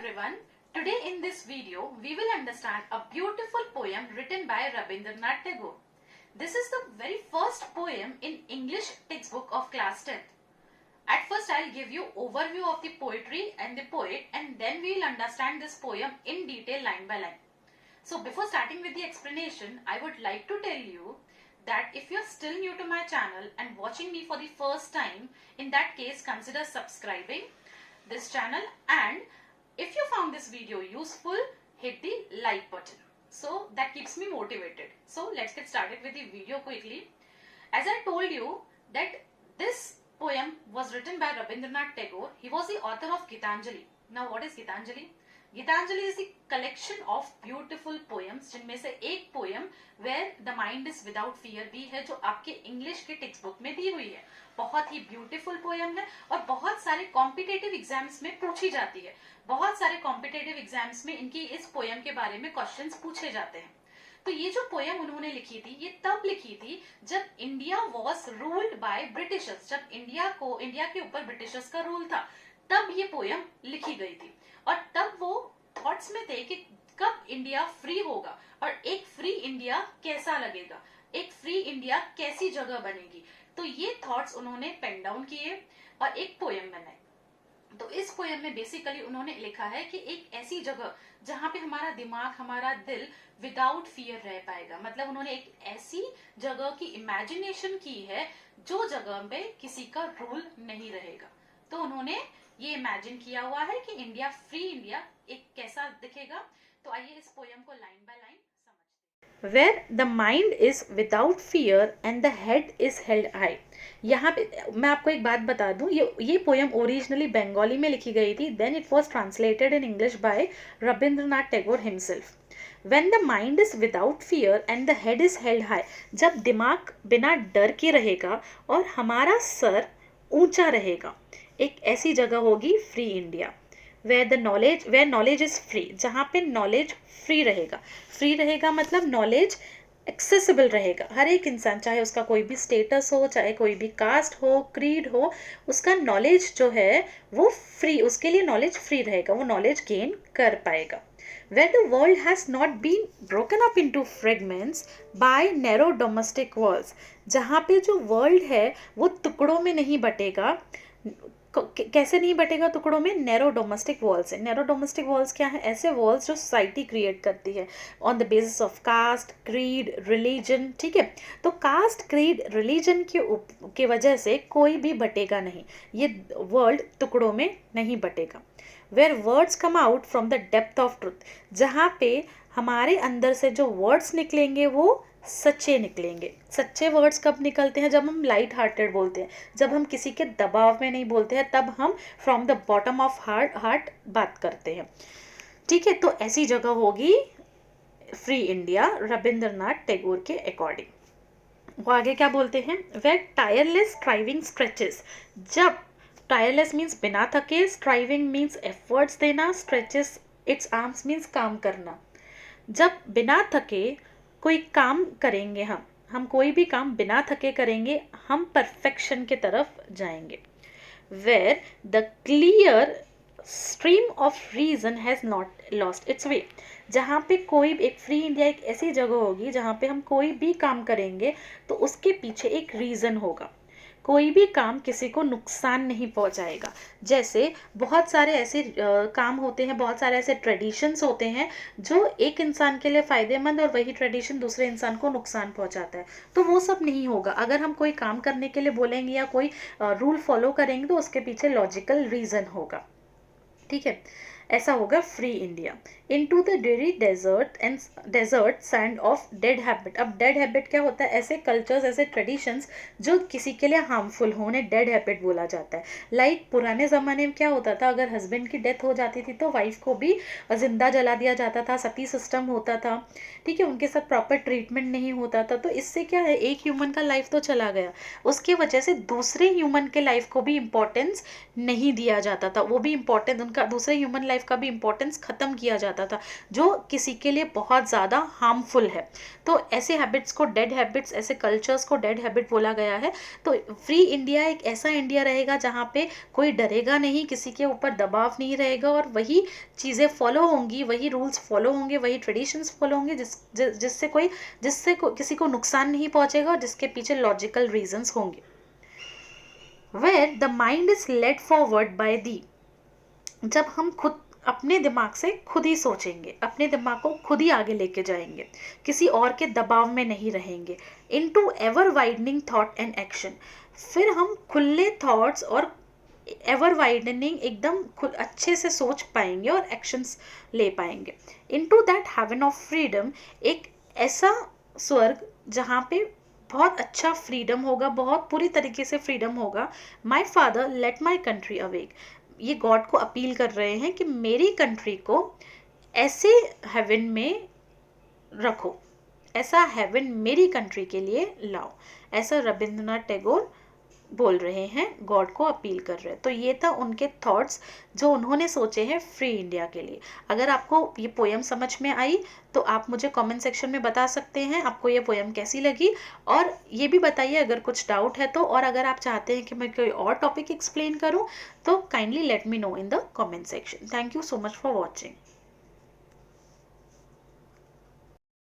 everyone. Today in this video, we will understand a beautiful poem written by Rabindranath Tagore. This is the very first poem in English textbook of class 10th. At first, I'll give you overview of the poetry and the poet, and then we will understand this poem in detail line by line. So before starting with the explanation, I would like to tell you that if you're still new to my channel and watching me for the first time, in that case consider subscribing this channel, and if you found this video useful, hit the like button. So that keeps me motivated. So let's get started with the video quickly. As I told you that this poem was written by Rabindranath Tagore. He was the author of Gitanjali. Now what is Gitanjali? Gitanjali is the collection of beautiful poems, जिनमें से एक poem where the mind is without fear भी है, जो आपके English के text book में दी हुई है. बहुत ही ब्यूटीफुल पोएम है और बहुत सारे कॉम्पिटेटिव एग्जाम्स में पूछी जाती है. बहुत सारे कॉम्पिटेटिव एग्जाम्स में इनकी इस पोएम के बारे में क्वेश्चंस पूछे जाते हैं. तो ये जो पोएम उन्होंने लिखी थी, ये तब लिखी थी जब India was ruled by Britishers. जब इंडिया के ऊपर ब्रिटिशर्स का रूल था, तब ये पोएम लिखी गई थी. और तब वो थॉट्स में थे कि कब इंडिया फ्री होगा और एक फ्री इंडिया कैसा लगेगा, एक फ्री इंडिया कैसी जगह बनेगी. तो ये थॉट्स उन्होंने पेन डाउन किए और एक पोएम बनाई. तो इस पोएम में बेसिकली उन्होंने लिखा है कि एक ऐसी जगह जहां पे हमारा दिमाग, हमारा दिल विदाउट फियर रह पाएगा. मतलब उन्होंने एक ऐसी जगह की इमेजिनेशन की है जो जगह पे किसी का रूल नहीं रहेगा. तो उन्होंने ये इमेजिन किया हुआ है कि इंडिया, फ्री इंडिया एक कैसा दिखेगा. तो आइए इस पोएम को लाइन बाय लाइन समझते हैं. Where the mind is without fear and the head is held high. यहाँ पे मैं आपको एक बात बता दूं, ये पोएम ओरिजिनली बंगाली में लिखी गई थी. Then it was translated in English by Rabindranath Tagore himself. When the mind is without fear and the head is held high. जब दिमाग बिना डर के रहेगा और हमारा सर ऊंचा रहेगा, एक ऐसी जगह होगी free India. Where knowledge is free, जहाँ पे नॉलेज फ्री रहेगा. फ्री रहेगा मतलब नॉलेज एक्सेसिबल रहेगा. हर एक इंसान, चाहे उसका कोई भी स्टेटस हो, चाहे कोई भी कास्ट हो, क्रीड हो, उसका नॉलेज जो है वो फ्री, उसके लिए नॉलेज फ्री रहेगा, वो नॉलेज गेन कर पाएगा. Where the world has not been broken up into fragments by narrow domestic walls. जहाँ पे जो वर्ल्ड है वो टुकड़ों में नहीं बटेगा. कैसे नहीं बटेगा टुकड़ों में? नैरो डोमेस्टिक वॉल्स है. नैरो डोमेस्टिक वॉल्स क्या है? ऐसे वॉल्स जो सोसाइटी क्रिएट करती है on the basis of caste, creed, religion. ठीक है, तो कास्ट, क्रीड, रिलीजन के वजह से कोई भी बटेगा नहीं. ये वर्ल्ड टुकड़ों में नहीं बटेगा. Where words come out from the depth of truth. जहाँ पे हमारे अंदर से जो वर्ड्स निकलेंगे वो सच्चे निकलेंगे. सच्चे वर्ड्स कब निकलते हैं? जब हम लाइट हार्टेड बोलते हैं, जब हम किसी के दबाव में नहीं बोलते हैं, तब हम from the bottom of heart बात करते हैं. ठीक है, तो ऐसी जगह होगी फ्री इंडिया रविंद्रनाथ टैगोर के अकॉर्डिंग. वो आगे क्या बोलते हैं? Where tireless striving stretches. जब टायरलेस मीन्स बिना थके, स्ट्राइविंग मीन्स एफर्ट्स देना, स्ट्रेचेस इट्स आर्म्स मीन्स काम करना. जब बिना थके कोई काम करेंगे, हम कोई भी काम बिना थके करेंगे, हम परफेक्शन के तरफ जाएंगे. Where the clear stream of reason has not lost its way. जहाँ पे कोई एक फ्री इंडिया एक ऐसी जगह होगी जहाँ पे हम कोई भी काम करेंगे तो उसके पीछे एक रीज़न होगा. कोई भी काम किसी को नुकसान नहीं पहुंचाएगा. जैसे बहुत सारे ऐसे काम होते हैं, बहुत सारे ऐसे ट्रेडिशंस होते हैं जो एक इंसान के लिए फ़ायदेमंद और वही ट्रेडिशन दूसरे इंसान को नुकसान पहुंचाता है. तो वो सब नहीं होगा. अगर हम कोई काम करने के लिए बोलेंगे या कोई रूल फॉलो करेंगे तो उसके पीछे लॉजिकल रीज़न होगा. ठीक है, ऐसा होगा free India. Into the dreary desert sand of dead habit. अब डेड हैबिट क्या होता है? ऐसे कल्चर्स, ऐसे ट्रेडिशंस जो किसी के लिए हार्मफुल हो, उन्हें डेड हैबिट बोला जाता है. लाइक पुराने ज़माने में क्या होता था? अगर हस्बैंड की डेथ हो जाती थी तो वाइफ को भी जिंदा जला दिया जाता था, सती सिस्टम होता था. ठीक है, उनके साथ प्रॉपर ट्रीटमेंट नहीं होता था. तो इससे क्या है, एक ह्यूमन का लाइफ तो चला गया, उसके वजह से दूसरे ह्यूमन के लाइफ को भी इम्पोर्टेंस नहीं दिया जाता था. वो भी इम्पोर्टेंस, का, दूसरे ह्यूमन लाइफ का भी इम्पोर्टेंस ख़त्म किया जाता था, जो किसी के लिए बहुत ज़्यादा हार्मफुल है। तो ऐसे हैबिट्स को डेड हैबिट्स, ऐसे कल्चर्स को डेड हैबिट बोला गया है। तो फ्री इंडिया एक ऐसा इंडिया रहेगा जहाँ पे कोई डरेगा नहीं, किसी के ऊपर दबाव नहीं रहेगा, और वही चीज़ें फॉलो होंगी, वही रूल्स फॉलो होंगे, वही ट्रेडिशंस फॉलो होंगे, जिससे किसी को नुकसान नहीं पहुँचेगा, और जिसके पीछे लॉजिकल रीजंस होंगे। Where the mind is led forward by the, जब हम खुद अपने दिमाग से खुद ही सोचेंगे, अपने दिमाग को खुद ही आगे लेके जाएंगे, किसी और के दबाव में नहीं रहेंगे, into ever widening thought and action, फिर हम खुले थॉट्स और एवर वाइडनिंग एकदम खुद अच्छे से सोच पाएंगे और एक्शंस ले पाएंगे। Into that heaven of freedom, एक ऐसा स्वर्ग जहाँ पे बहुत अच्छा फ्रीडम होगा, बहुत पूरी तरीके से फ्रीडम होगा। My father let my country awake, ये गॉड को अपील कर रहे हैं कि मेरी कंट्री को ऐसे हेवन में रखो, ऐसा हेवन मेरी कंट्री के लिए लाओ, ऐसा रविंद्रनाथ टैगोर बोल रहे हैं, गॉड को अपील कर रहे हैं। तो ये था उनके थॉट्स जो उन्होंने सोचे हैं फ्री इंडिया के लिए। अगर आपको ये पोएम समझ में आई तो आप मुझे कमेंट सेक्शन में बता सकते हैं आपको ये पोएम कैसी लगी, और ये भी बताइए अगर कुछ डाउट है तो, और अगर आप चाहते हैं कि मैं कोई और टॉपिक एक्सप्लेन करूं तो kindly let me know in the comment section. Thank you so much for watching.